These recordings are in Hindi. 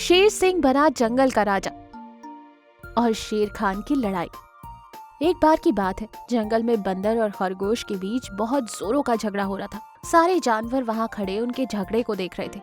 शेर सिंह बना जंगल का राजा और शेर खान की लड़ाई। एक बार की बात है, जंगल में बंदर और खरगोश के बीच बहुत जोरों का झगड़ा हो रहा था। सारे जानवर वहाँ खड़े उनके झगड़े को देख रहे थे।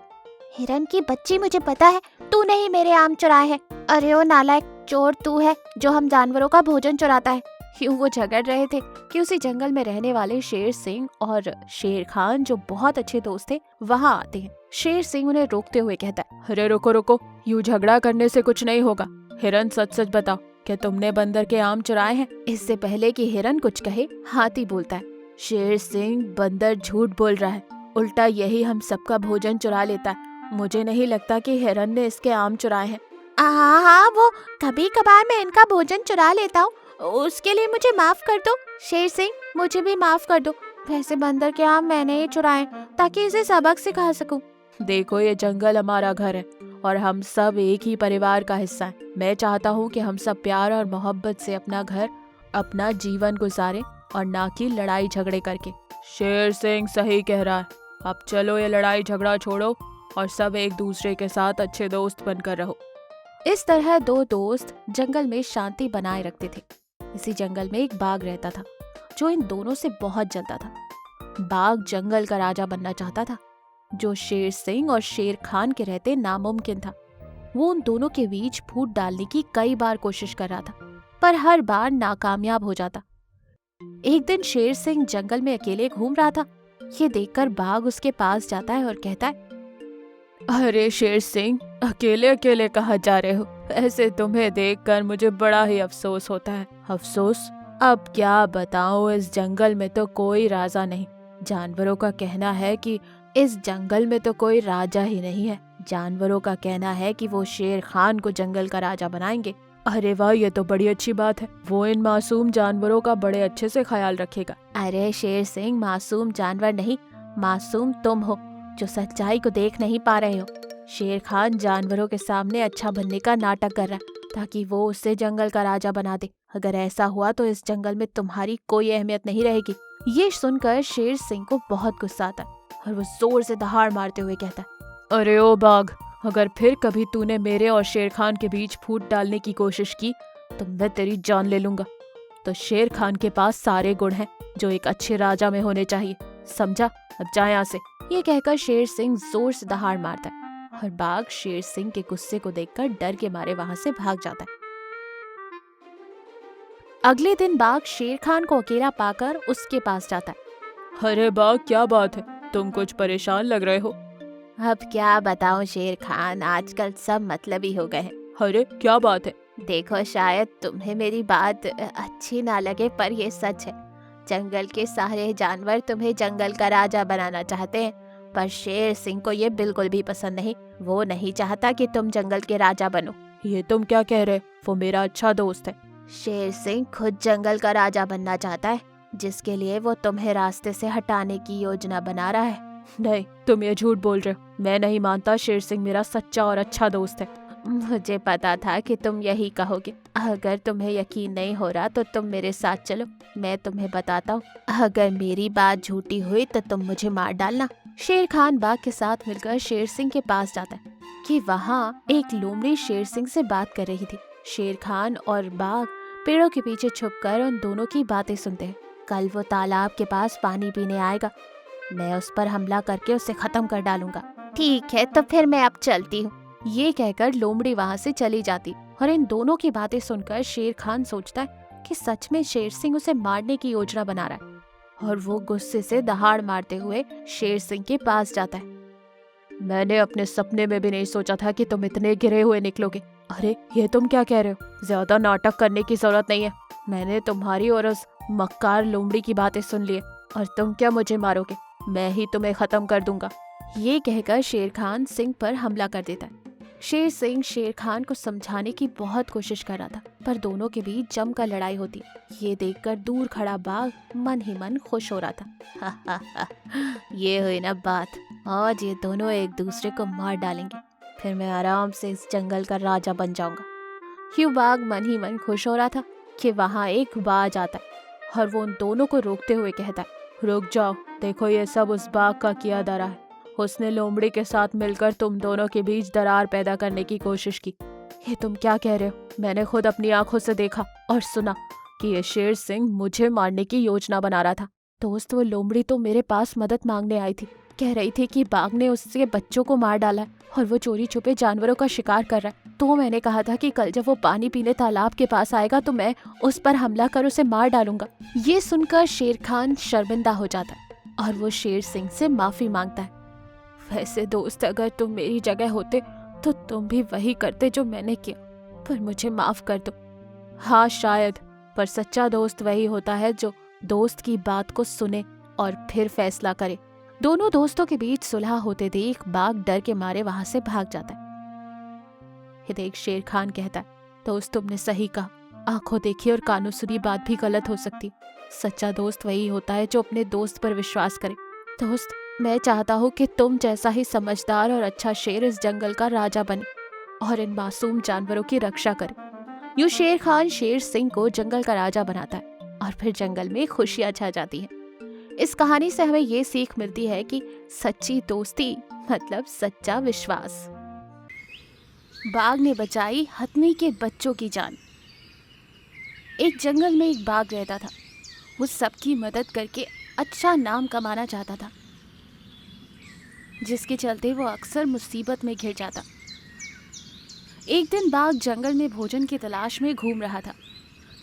हिरन की बच्ची, मुझे पता है तूने ही मेरे आम चुराए हैं। अरे ओ नालायक, चोर तू है जो हम जानवरों का भोजन चुराता है। यूं वो झगड़ रहे थे कि उसी जंगल में रहने वाले शेर सिंह और शेर खान, जो बहुत अच्छे दोस्त थे, वहाँ आते हैं। शेर सिंह उन्हें रोकते हुए कहता है, अरे रुको रुको, यूं झगड़ा करने से कुछ नहीं होगा। हिरन, सच सच बताओ, क्या तुमने बंदर के आम चुराए हैं? इससे पहले कि हिरन कुछ कहे, हाथी बोलता है, शेर सिंह, बंदर झूठ बोल रहा है, उल्टा यही हम सबका भोजन चुरा लेता है। मुझे नहीं लगता कि हिरन ने इसके आम चुराए हैं। हाँ, वो कभी कभार मैं इनका भोजन चुरा लेता हूँ, उसके लिए मुझे माफ कर दो। शेर सिंह, मुझे भी माफ कर दो। वैसे बंदर के आम मैंने ही चुराए ताकि इसे सबक सिखा सकूं। देखो, ये जंगल हमारा घर है और हम सब एक ही परिवार का हिस्सा हैं। मैं चाहता हूँ कि हम सब प्यार और मोहब्बत से अपना घर, अपना जीवन गुजारें और ना कि लड़ाई झगड़े करके। शेर सिंह सही कह रहा है। अब चलो ये लड़ाई झगड़ा छोड़ो और सब एक दूसरे के साथ अच्छे दोस्त बनकर रहो। इस तरह दो दोस्त जंगल में शांति बनाए रखते थे। इसी जंगल में एक बाघ रहता था जो इन दोनों से बहुत जलता था। बाघ जंगल का राजा बनना चाहता था, जो शेर सिंह और शेर खान के रहते नामुमकिन था। वो उन दोनों के बीच फूट डालने की कई बार कोशिश कर रहा था, पर हर बार नाकामयाब हो जाता। एक दिन शेर सिंह जंगल में अकेले घूम रहा था। ये देखकर बाघ उसके पास जाता है और कहता है, अरे शेर सिंह, अकेले अकेले कहाँ जा रहे हो? ऐसे तुम्हें देखकर मुझे बड़ा ही अफसोस होता है। अफसोस? अब क्या बताऊं, इस जंगल में तो कोई राजा नहीं। जानवरों का कहना है कि इस जंगल में तो कोई राजा ही नहीं है। जानवरों का कहना है कि वो शेर खान को जंगल का राजा बनाएंगे। अरे वाह, ये तो बड़ी अच्छी बात है। वो इन मासूम जानवरों का बड़े अच्छे से ख्याल रखेगा। अरे शेर सिंह, मासूम जानवर नहीं, मासूम तुम हो जो सच्चाई को देख नहीं पा रहे हो। शेर खान जानवरों के सामने अच्छा बनने का नाटक कर रहा है ताकि वो उसे जंगल का राजा बना दे। अगर ऐसा हुआ तो इस जंगल में तुम्हारी कोई अहमियत नहीं रहेगी। ये सुनकर शेर सिंह को बहुत गुस्सा आता है और वो जोर से दहाड़ मारते हुए कहता है, अरे ओ बाघ, अगर फिर कभी तूने मेरे और शेर खान के बीच फूट डालने की कोशिश की तो मैं तेरी जान ले लूंगा। तो शेर खान के पास सारे गुण हैं जो एक अच्छे राजा में होने चाहिए, समझा? अब जा यहाँ से। ये कहकर शेर सिंह जोर से दहाड़ मारता है और बाघ शेर सिंह के गुस्से को देखकर डर के मारे वहां से भाग जाता है। अगले दिन बाघ शेर खान को अकेला पाकर उसके पास जाता है। अरे बाघ, क्या बात है? तुम कुछ परेशान लग रहे हो। अब क्या बताऊं शेर खान, आजकल सब मतलबी हो गए हैं। अरे क्या बात है? देखो, शायद तुम्हें मेरी बात अच्छी ना लगे, पर ये सच है। जंगल के सारे जानवर तुम्हें जंगल का राजा बनाना चाहते हैं, पर शेर सिंह को ये बिल्कुल भी पसंद नहीं। वो नहीं चाहता कि तुम जंगल के राजा बनो। ये तुम क्या कह रहे? वो मेरा अच्छा दोस्त है। शेर सिंह खुद जंगल का राजा बनना चाहता है, जिसके लिए वो तुम्हें रास्ते से हटाने की योजना बना रहा है। नहीं, तुम ये झूठ बोल रहे हो। मैं नहीं मानता। शेर सिंह मेरा सच्चा और अच्छा दोस्त है। मुझे पता था कि तुम यही कहोगे। अगर तुम्हें यकीन नहीं हो रहा तो तुम मेरे साथ चलो, मैं तुम्हें बताता हूँ। अगर मेरी बात झूठी हुई तो तुम मुझे मार डालना। शेर खान बाघ के साथ मिलकर शेर सिंह के पास जाता है कि वहाँ एक लोमड़ी शेर सिंह से बात कर रही थी। शेर खान और बाघ पेड़ों के पीछे छुपकर उन दोनों की बातें सुनते हैं। कल वो तालाब के पास पानी पीने आएगा, मैं उस पर हमला करके उसे खत्म कर डालूंगा। ठीक है, तो फिर मैं अब चलती हूँ। ये कहकर लोमड़ी वहाँ से चली जाती और इन दोनों की बातें सुनकर शेर खान सोचता है कि सच में शेर सिंह उसे मारने की योजना बना रहा है और वो गुस्से से दहाड़ मारते हुए शेर सिंह के पास जाता है। मैंने अपने सपने में भी नहीं सोचा था कि तुम इतने गिरे हुए निकलोगे। अरे ये तुम क्या कह रहे हो? ज्यादा नाटक करने की जरूरत नहीं है। मैंने तुम्हारी और उस मक्कार लोमड़ी की बातें सुन ली और तुम क्या मुझे मारोगे? मैं ही तुम्हें खत्म कर दूंगा। ये कहकर शेर खान सिंह पर हमला कर देता है। शेर सिंह शेर खान को समझाने की बहुत कोशिश कर रहा था, पर दोनों के बीच जमकर लड़ाई होती। ये देखकर दूर खड़ा बाघ मन ही मन खुश हो रहा था। ये हुई ना बात, आज ये दोनों एक दूसरे को मार डालेंगे, फिर मैं आराम से इस जंगल का राजा बन जाऊंगा। यूं बाघ मन ही मन खुश हो रहा था कि वहाँ एक बाज आता है और वो उन दोनों को रोकते हुए कहता है, रुक जाओ, देखो ये सब उस बाघ का किया धरा है। उसने लोमड़ी के साथ मिलकर तुम दोनों के बीच दरार पैदा करने की कोशिश की। ये तुम क्या कह रहे हो? मैंने खुद अपनी आंखों से देखा और सुना कि ये शेर सिंह मुझे मारने की योजना बना रहा था। दोस्त, वो लोमड़ी तो मेरे पास मदद मांगने आई थी। कह रही थी कि बाघ ने उसके बच्चों को मार डाला है और वो चोरी छुपे जानवरों का शिकार कर रहा है। तो मैंने कहा था कि कल जब वो पानी पीने तालाब के पास आएगा तो मैं उस पर हमला कर उसे मार डालूंगा। ये सुनकर शेर खान शर्मिंदा हो जाता है और वो शेर सिंह से माफी मांगता है। वैसे दोस्त, अगर तुम मेरी जगह होते तो तुम भी वही करते जो मैंने किया, पर मुझे माफ कर दो। हाँ शायद, पर सच्चा दोस्त वही होता है जो दोस्त की बात को सुने और फिर फैसला करे। दोनों दोस्तों के बीच सुलह होते देख बाघ डर के मारे वहां से भाग जाता है। ये देख शेर खान कहता है, दोस्त तुमने सही कहा, आंखों देखी और कानों सुनी बात भी गलत हो सकती। सच्चा दोस्त वही होता है जो अपने दोस्त पर विश्वास करे। दोस्त, मैं चाहता हूँ कि तुम जैसा ही समझदार और अच्छा शेर इस जंगल का राजा बने और इन मासूम जानवरों की रक्षा करे। यूं शेर खान शेर सिंह को जंगल का राजा बनाता है और फिर जंगल में खुशियां छा जाती हैं। इस कहानी से हमें ये सीख मिलती है कि सच्ची दोस्ती मतलब सच्चा विश्वास। बाघ ने बचाई हथनी के बच्चों की जान। एक जंगल में एक बाघ रहता था। वो सबकी मदद करके अच्छा नाम कमाना चाहता था, जिसके चलते वो अक्सर मुसीबत में घिर जाता। एक दिन बाघ जंगल में भोजन की तलाश में घूम रहा था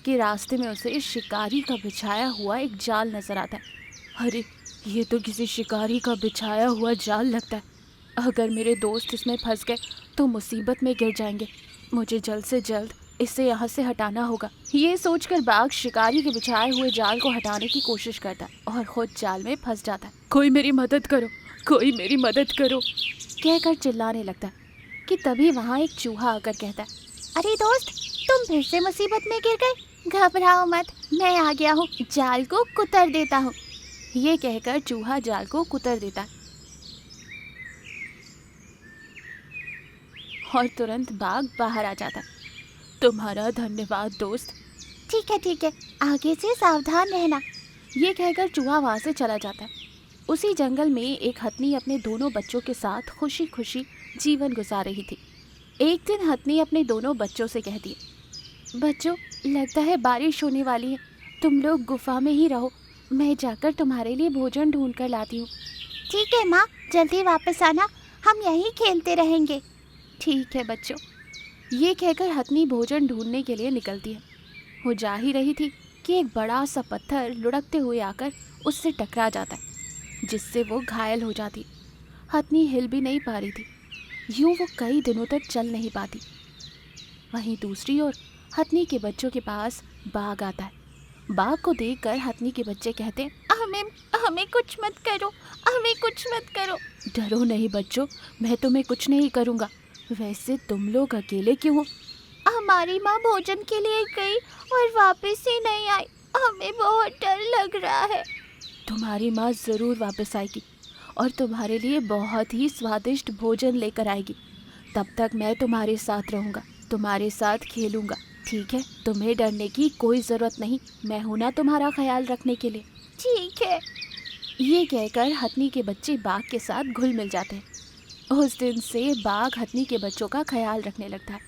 कि रास्ते में उसे शिकारी का बिछाया हुआ एक जाल नजर आता है। अरे, ये तो किसी शिकारी का बिछाया हुआ जाल लगता है। अगर मेरे दोस्त इसमें फंस गए तो मुसीबत में गिर जाएंगे। मुझे जल्द से जल्द इसे यहाँ से हटाना होगा। ये सोचकर बाघ शिकारी के बिछाए हुए जाल को हटाने की कोशिश करता है और खुद जाल में फंस जाता है। कोई मेरी मदद करो, कोई मेरी मदद करो, कहकर चिल्लाने लगता है कि तभी वहाँ एक चूहा आकर कहता है, अरे दोस्त, तुम फिर से मुसीबत में गिर गए। घबराओ मत, मैं आ गया हूँ, जाल को कुतर देता हूँ। ये कहकर चूहा जाल को कुतर देता है और तुरंत बाघ बाहर आ जाता है। तुम्हारा धन्यवाद दोस्त। ठीक है, आगे से सावधान रहना। ये कहकर चूहा वहाँ से चला जाता है। उसी जंगल में एक हथनी अपने दोनों बच्चों के साथ खुशी खुशी जीवन गुजार रही थी। एक दिन हथनी अपने दोनों बच्चों से कहती है, बच्चों, लगता है बारिश होने वाली है, तुम लोग गुफा में ही रहो, मैं जाकर तुम्हारे लिए भोजन ढूंढ कर लाती हूँ। ठीक है माँ, जल्दी वापस आना, हम यहीं खेलते रहेंगे। ठीक है बच्चों। ये कहकर हथनी भोजन ढूंढने के लिए निकलती है। वो जा ही रही थी कि एक बड़ा सा पत्थर लुढ़कते हुए आकर उससे टकरा जाता है, जिससे वो घायल हो जाती। हथनी हिल भी नहीं पा रही थी। यूं वो कई दिनों तक चल नहीं पाती। वहीं दूसरी ओर हथनी के बच्चों के पास बाघ आता है। बाघ को देखकर हथनी के बच्चे कहते हैं, हमें कुछ मत करो, हमें कुछ मत करो। डरो नहीं बच्चों, मैं तुम्हें कुछ नहीं करूँगा। वैसे तुम लोग अकेले क्यों हो? हमारी माँ भोजन के लिए गई और वापस ही नहीं आई, हमें बहुत डर लग रहा है। तुम्हारी माँ ज़रूर वापस आएगी और तुम्हारे लिए बहुत ही स्वादिष्ट भोजन लेकर आएगी। तब तक मैं तुम्हारे साथ रहूँगा, तुम्हारे साथ खेलूँगा, ठीक है? तुम्हें डरने की कोई ज़रूरत नहीं, मैं हूँ ना तुम्हारा ख्याल रखने के लिए। ठीक है। ये कहकर हथनी के बच्चे बाघ के साथ घुल मिल जाते हैं। उस दिन से बाघ हथनी के बच्चों का ख्याल रखने लगता है।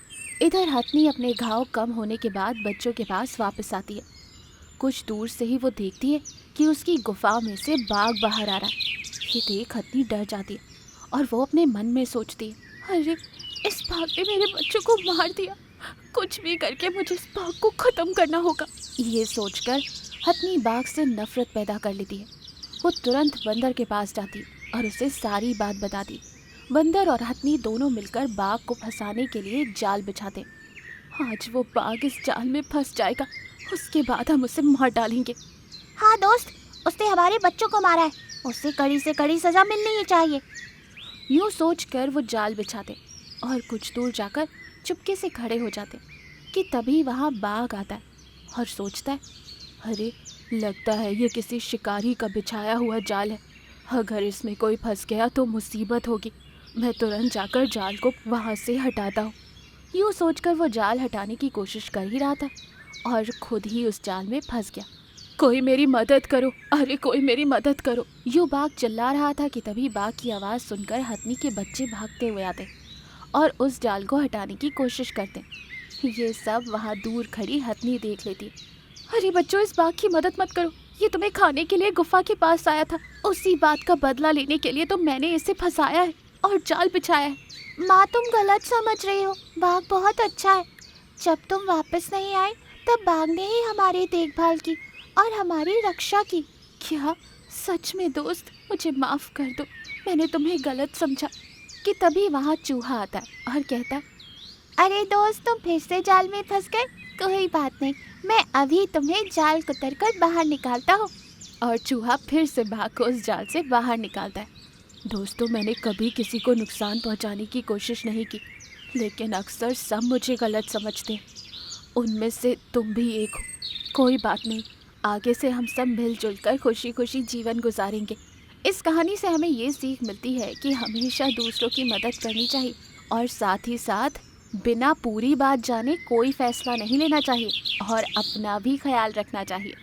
इधर हथनी अपने घाव कम होने के बाद बच्चों के पास वापस आती है। कुछ दूर से ही वो देखती है कि उसकी गुफा में से बाघ बाहर आ रहा है। ये देख हथनी डर जाती है और वो अपने मन में सोचती है, अरे, इस बाघ ने मेरे बच्चों को मार दिया, कुछ भी करके मुझे इस बाघ को ख़त्म करना होगा। ये सोचकर हथनी बाघ से नफरत पैदा कर लेती है। वो तुरंत बंदर के पास जाती और उसे सारी बात बताती। बंदर और हथनी दोनों मिलकर बाघ को फंसाने के लिए एक जाल बिछाते। आज वो बाघ इस जाल में फंस जाएगा, उसके बाद हम उसे मार डालेंगे। हाँ दोस्त, उसने हमारे बच्चों को मारा है, उससे कड़ी से कड़ी सज़ा मिलनी ही चाहिए। यूँ सोचकर वो जाल बिछाते और कुछ दूर जाकर चुपके से खड़े हो जाते कि तभी वहाँ बाघ आता है और सोचता है, अरे, लगता है ये किसी शिकारी का बिछाया हुआ जाल है। अगर इसमें कोई फंस गया तो मुसीबत होगी। मैं तुरंत जाकर जाल को वहाँ से हटाता हूँ। यूँ सोचकर वो जाल हटाने की कोशिश कर ही रहा था और खुद ही उस जाल में फंस गया। कोई मेरी मदद करो, अरे कोई मेरी मदद करो। यूं बाघ चिल्ला रहा था कि तभी बाघ की आवाज़ सुनकर हथनी के बच्चे भागते हुए आते और उस जाल को हटाने की कोशिश करते। ये सब वहाँ दूर खड़ी हथनी देख लेती। अरे बच्चों, इस बाघ की मदद मत करो, ये तुम्हें खाने के लिए गुफा के पास आया था। उसी बात का बदला लेने के लिए तो मैंने इसे फंसाया है और जाल बिछाया है। माँ, तुम गलत समझ रही हो। बाघ बहुत अच्छा है। जब तुम वापस नहीं आए तब बाघ ने ही हमारी देखभाल की और हमारी रक्षा की। क्या सच में दोस्त? मुझे माफ़ कर दो, मैंने तुम्हें गलत समझा। कि तभी वहाँ चूहा आता है और कहता, अरे दोस्त, तुम फिर से जाल में फंस गए। कोई बात नहीं, मैं अभी तुम्हें जाल कुतर कर बाहर निकालता हूँ। और चूहा फिर से बाघ को उस जाल से बाहर निकालता है। दोस्तों, मैंने कभी किसी को नुकसान पहुंचाने की कोशिश नहीं की, लेकिन अक्सर सब मुझे गलत समझते हैं। उनमें से तुम भी एक हो। कोई बात नहीं, आगे से हम सब मिलजुल कर खुशी खुशी जीवन गुजारेंगे। इस कहानी से हमें ये सीख मिलती है कि हमेशा दूसरों की मदद करनी चाहिए और साथ ही साथ बिना पूरी बात जाने कोई फैसला नहीं लेना चाहिए और अपना भी ख्याल रखना चाहिए।